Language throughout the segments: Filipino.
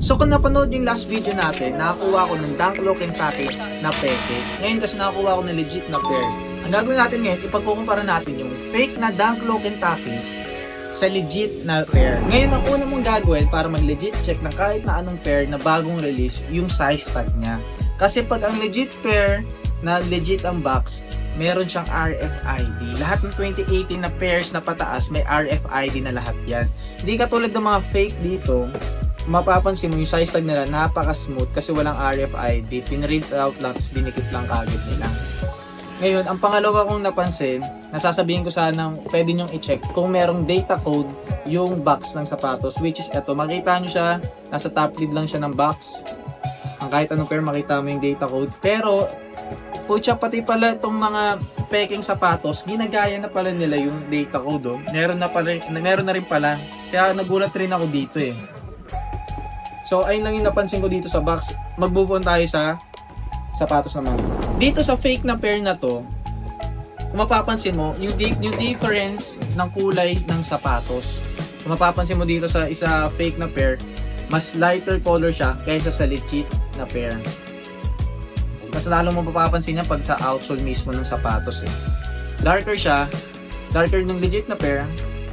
So kung napanood yung last video natin, nakakuha ko ng Dunklo Kentucky na peke. Ngayon kasi nakakuha ko ng legit na pair. Ang gagawin natin ngayon, ipagkukumpara natin yung fake na Dunklo Kentucky sa legit na pair. Ngayon ang una mong gagawin para mag-legit check na kahit na anong pair na bagong release, yung size tag niya. Kasi pag ang legit pair na legit ang box, meron siyang RFID. Lahat ng 2018 na pairs na pataas, may RFID na lahat yan. Hindi katulad ng mga fake dito, mapapansin mo yung size tag nila napaka-smooth kasi walang RFID. Pinrint out lang, tapos dinikit lang kagad nila. Ngayon, ang pangalawa kong napansin, nasasabihin ko sanang pwede nyong i-check kung merong data code yung box ng sapatos, which is ito. Makita nyo siya, nasa top lid lang siya ng box. Ang kahit anong pair, makita mo yung data code. Pero, pucha, pati pala itong mga peking sapatos, ginagaya na pala nila yung data code. Oh. Meron na rin pala. Kaya nagulat rin ako dito eh. So, ayun lang yung napansin ko dito sa box. Mag-move on tayo sa sapatos naman. Dito sa fake na pair na to, kung mapapansin mo, yung difference ng kulay ng sapatos. Kung mapapansin mo dito sa isa fake na pair, mas lighter color siya kaysa sa legit na pair. Mas lalo mo mapapansin niya pag sa outsole mismo ng sapatos eh. Darker siya, darker ng legit na pair,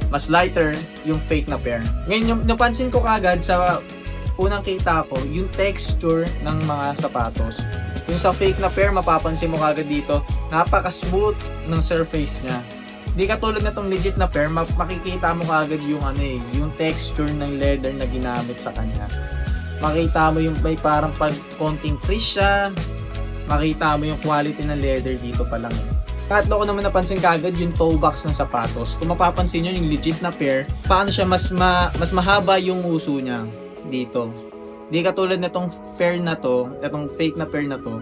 mas lighter yung fake na pair. Ngayon, yung napansin ko kagad sa unang kita ko, yung texture ng mga sapatos. Yung sa fake na pair, mapapansin mo kagad dito, napaka-smooth ng surface niya. Hindi katulad na tong legit na pair, makikita mo kagad yung yung texture ng leather na ginamit sa kanya. Makita mo yung may parang pag konting crease siya, makita mo yung quality ng leather dito pa lang. Tatlo ko naman napansin kagad yung toe box ng sapatos. Kung mapapansin nyo yung legit na pair, paano siya mas mahaba yung uso niya dito. Di katulad nitong pair na to, itong fake na pair na to,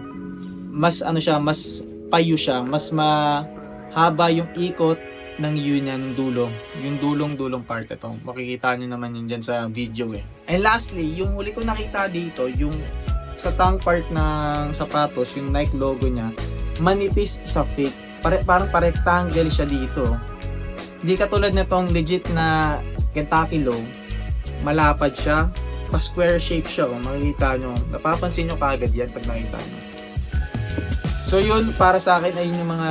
mas mas payo siya, mas mahaba yung ikot ng U niya ng dulo. Yung dulong part ito. Makikita niyo naman yun dyan sa video eh. And lastly, yung huli ko nakita dito, yung sa tongue part ng sapatos, yung Nike logo niya, manipis sa fake. Parang pa-rectangle siya dito. Hindi katulad nitong legit na Kentucky Low, malapad siya, pa-square shape siya, makikita nyo. Napapansin nyo kagad yan pag nakita nyo. So yun, para sa akin ay yung mga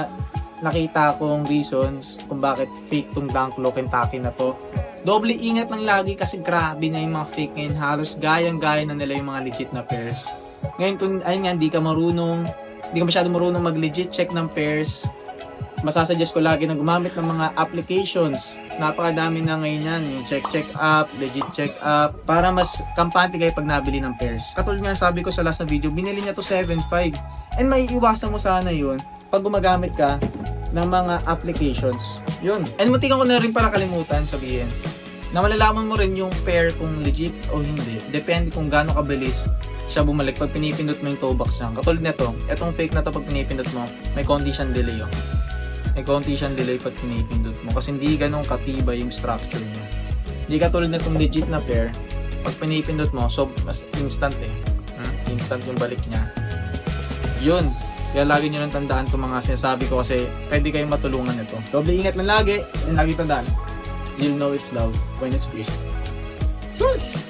nakita kong reasons kung bakit fake tong Dunklo Kentucky na to. Doble ingat lang lagi kasi grabe na yung mga fake ngayon. Halos gayang-gaya na nila yung mga legit na pairs. Ngayon kung ayun nga, hindi ka masyadong marunong mag-legit check ng pairs, masasuggest ko lagi na gumamit ng mga applications. Napakadami na ngayon yan. Yung check up, legit check up, para mas kampante kayo pag nabili ng pairs. Katulad nga sabi ko sa last na video, binili niya to 7.5. And may iwasan mo sana yun pag gumagamit ka ng mga applications. Yun. And muntikan ko na rin pala kalimutan sabihin na malalaman mo rin yung pair kung legit o hindi. Depende kung gaano kabilis siya bumalik pag pinipindot mo yung toe box niya. Katulad nito, etong fake na to pag pinipindot mo, may condition delay yun. May konti siyang delay pag pinipindot mo kasi hindi ganun katibay yung structure niya. Hindi katulad na itong legit na pair, pag pinipindot mo, so mas instant eh. Instant yung balik niya. Yun. Kaya lagi nyo lang tandaan itong mga sinasabi ko kasi pwede kayong matulungan nito. Doble ingat lang lagi and lagi tandaan. You'll know it's love when it's squeezed. Cheers!